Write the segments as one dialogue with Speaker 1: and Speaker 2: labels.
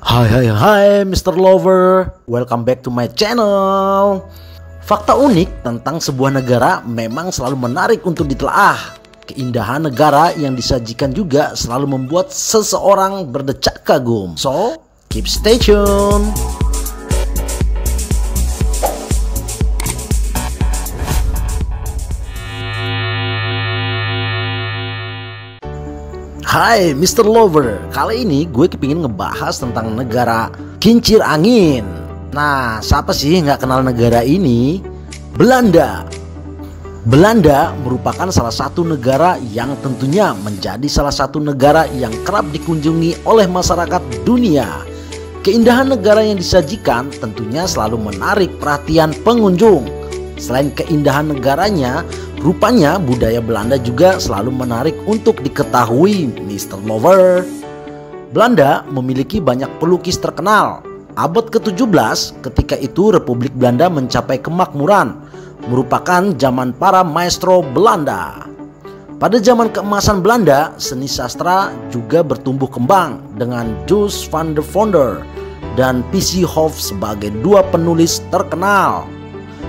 Speaker 1: Hai Mr. Lover, welcome back to my channel. Fakta unik tentang sebuah negara memang selalu menarik untuk ditelaah. Keindahan negara yang disajikan juga selalu membuat seseorang berdecak kagum. So, keep stay tune. Hai Mr. Lover, kali ini gue kepingin ngebahas tentang negara kincir angin. Nah, siapa sih nggak kenal negara ini? Belanda. Belanda merupakan salah satu negara yang tentunya menjadi salah satu negara yang kerap dikunjungi oleh masyarakat dunia. Keindahan negara yang disajikan tentunya selalu menarik perhatian pengunjung. Selain keindahan negaranya, rupanya budaya Belanda juga selalu menarik untuk diketahui, Mr. Lover. Belanda memiliki banyak pelukis terkenal. Abad ke-17, ketika itu Republik Belanda mencapai kemakmuran, merupakan zaman para maestro Belanda. Pada zaman keemasan Belanda, seni sastra juga bertumbuh kembang dengan Jules van der Vonder dan P.C. Hoff sebagai dua penulis terkenal.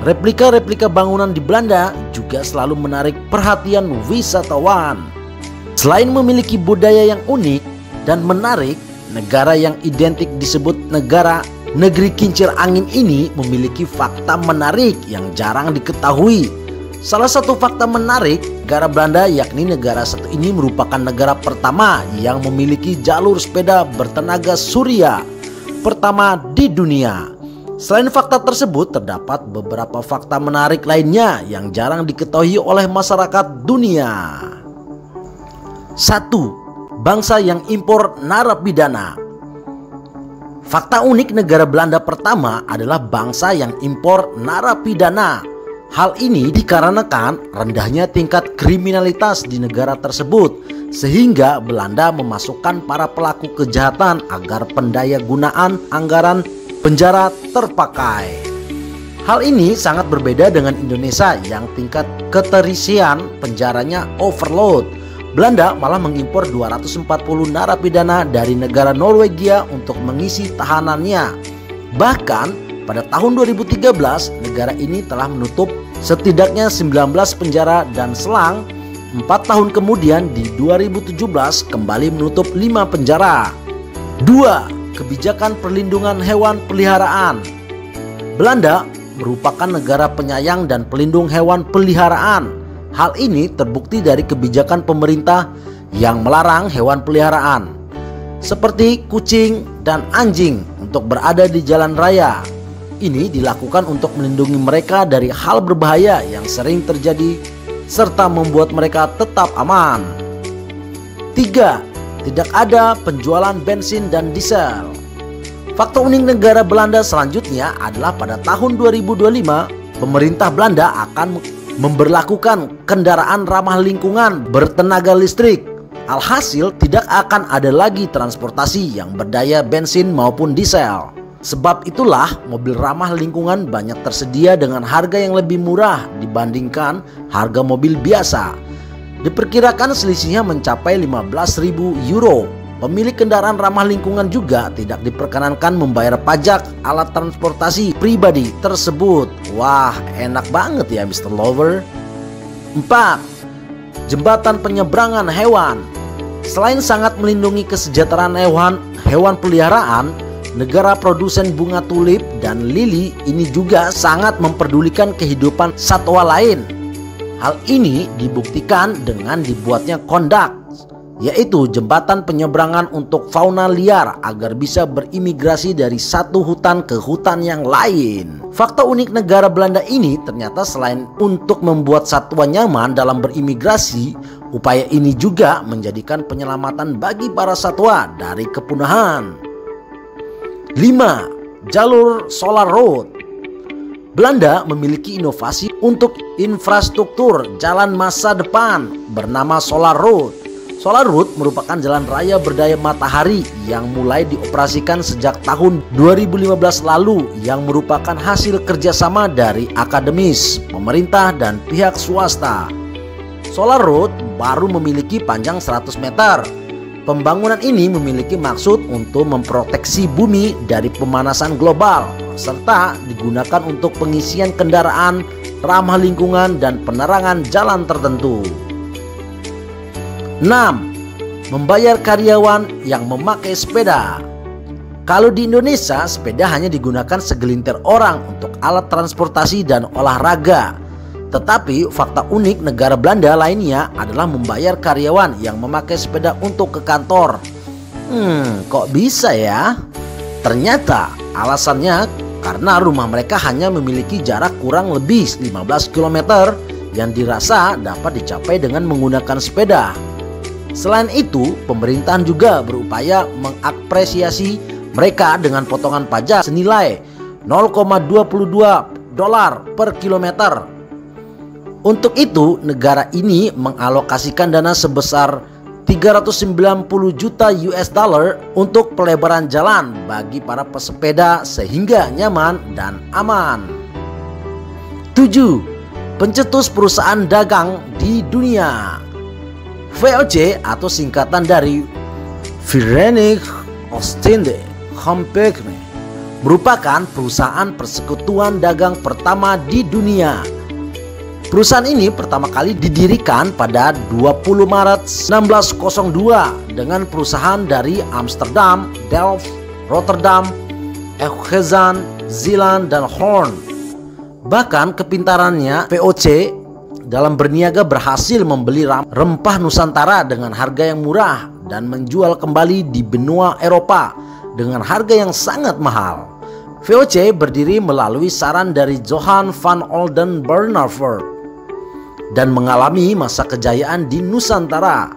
Speaker 1: Replika-replika bangunan di Belanda juga selalu menarik perhatian wisatawan. Selain memiliki budaya yang unik dan menarik, negara yang identik disebut negeri kincir angin ini memiliki fakta menarik yang jarang diketahui. Salah satu fakta menarik negara Belanda yakni negara satu ini merupakan negara pertama yang memiliki jalur sepeda bertenaga surya pertama di dunia. Selain fakta tersebut, terdapat beberapa fakta menarik lainnya yang jarang diketahui oleh masyarakat dunia. 1. Bangsa yang impor narapidana. Fakta unik negara Belanda pertama adalah bangsa yang impor narapidana. Hal ini dikarenakan rendahnya tingkat kriminalitas di negara tersebut, sehingga Belanda memasukkan para pelaku kejahatan agar pendaya gunaan anggaran penjara terpakai. Hal ini sangat berbeda dengan Indonesia yang tingkat keterisian penjaranya overload. Belanda malah mengimpor 240 narapidana dari negara Norwegia untuk mengisi tahanannya. Bahkan pada tahun 2013 negara ini telah menutup setidaknya 19 penjara dan selang 4 tahun kemudian di 2017 kembali menutup 5 penjara. 2. Kebijakan perlindungan hewan peliharaan. Belanda merupakan negara penyayang dan pelindung hewan peliharaan. Hal ini terbukti dari kebijakan pemerintah yang melarang hewan peliharaan seperti kucing dan anjing untuk berada di jalan raya. Ini dilakukan untuk melindungi mereka dari hal berbahaya yang sering terjadi serta membuat mereka tetap aman. 3. Tidak ada penjualan bensin dan diesel. Fakta unik negara Belanda selanjutnya adalah pada tahun 2025 pemerintah Belanda akan memberlakukan kendaraan ramah lingkungan bertenaga listrik. Alhasil tidak akan ada lagi transportasi yang berdaya bensin maupun diesel. Sebab itulah mobil ramah lingkungan banyak tersedia dengan harga yang lebih murah dibandingkan harga mobil biasa. Diperkirakan selisihnya mencapai 15.000 euro. Pemilik kendaraan ramah lingkungan juga tidak diperkenankan membayar pajak alat transportasi pribadi tersebut. Wah, enak banget ya Mr. Lover. 4. Jembatan penyeberangan hewan. Selain sangat melindungi kesejahteraan hewan peliharaan, negara produsen bunga tulip dan lili ini juga sangat memperdulikan kehidupan satwa lain. Hal ini dibuktikan dengan dibuatnya kondak, yaitu jembatan penyeberangan untuk fauna liar agar bisa berimigrasi dari satu hutan ke hutan yang lain. Fakta unik negara Belanda ini ternyata selain untuk membuat satwa nyaman dalam berimigrasi, upaya ini juga menjadikan penyelamatan bagi para satwa dari kepunahan. 5. Jalur Solar Road. Belanda memiliki inovasi untuk infrastruktur jalan masa depan bernama Solar Road. Solar Road merupakan jalan raya berdaya matahari yang mulai dioperasikan sejak tahun 2015 lalu yang merupakan hasil kerjasama dari akademis, pemerintah, dan pihak swasta. Solar Road baru memiliki panjang 100 meter. Pembangunan ini memiliki maksud untuk memproteksi bumi dari pemanasan global, serta digunakan untuk pengisian kendaraan ramah lingkungan dan penerangan jalan tertentu. 6. Membayar karyawan yang memakai sepeda. Kalau di Indonesia, sepeda hanya digunakan segelintir orang untuk alat transportasi dan olahraga. Tetapi fakta unik negara Belanda lainnya adalah membayar karyawan yang memakai sepeda untuk ke kantor. Kok bisa ya? Ternyata alasannya karena rumah mereka hanya memiliki jarak kurang lebih 15 km yang dirasa dapat dicapai dengan menggunakan sepeda. Selain itu, pemerintahan juga berupaya mengapresiasi mereka dengan potongan pajak senilai $0,22 per kilometer. Untuk itu, negara ini mengalokasikan dana sebesar 390 juta US dollar untuk pelebaran jalan bagi para pesepeda sehingga nyaman dan aman. 7. Pencetus perusahaan dagang di dunia. VOC atau singkatan dari Verenigde Oostindische Compagnie merupakan perusahaan persekutuan dagang pertama di dunia. Perusahaan ini pertama kali didirikan pada 20 Maret 1602 dengan perusahaan dari Amsterdam, Delft, Rotterdam, Enkhuizen, Zeeland, dan Hoorn. Bahkan kepintarannya VOC dalam berniaga berhasil membeli rempah Nusantara dengan harga yang murah dan menjual kembali di benua Eropa dengan harga yang sangat mahal. VOC berdiri melalui saran dari Johan van Oldenbarneveldt dan mengalami masa kejayaan di Nusantara.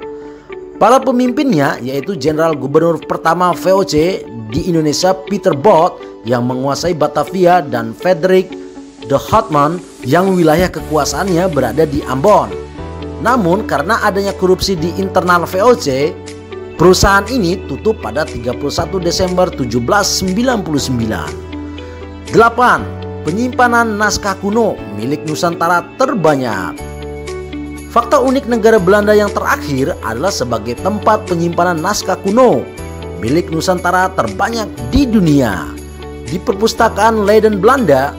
Speaker 1: Para pemimpinnya yaitu Jenderal Gubernur pertama VOC di Indonesia Peter Both yang menguasai Batavia dan Frederik de Houtman yang wilayah kekuasaannya berada di Ambon. Namun karena adanya korupsi di internal VOC, perusahaan ini tutup pada 31 Desember 1799. 8. Penyimpanan naskah kuno milik Nusantara terbanyak. Fakta unik negara Belanda yang terakhir adalah sebagai tempat penyimpanan naskah kuno milik Nusantara terbanyak di dunia. Di perpustakaan Leiden Belanda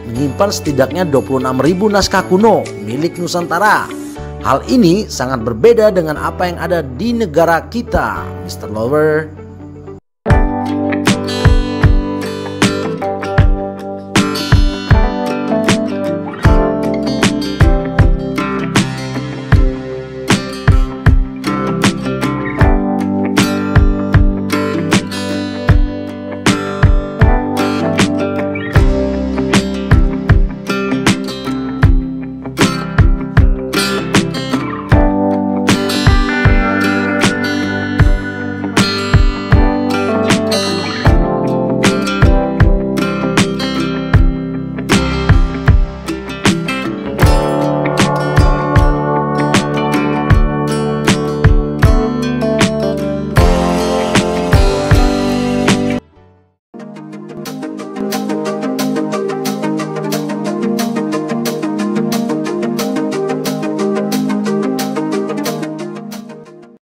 Speaker 1: menyimpan setidaknya 26.000 naskah kuno milik Nusantara. Hal ini sangat berbeda dengan apa yang ada di negara kita, Mr. Lover.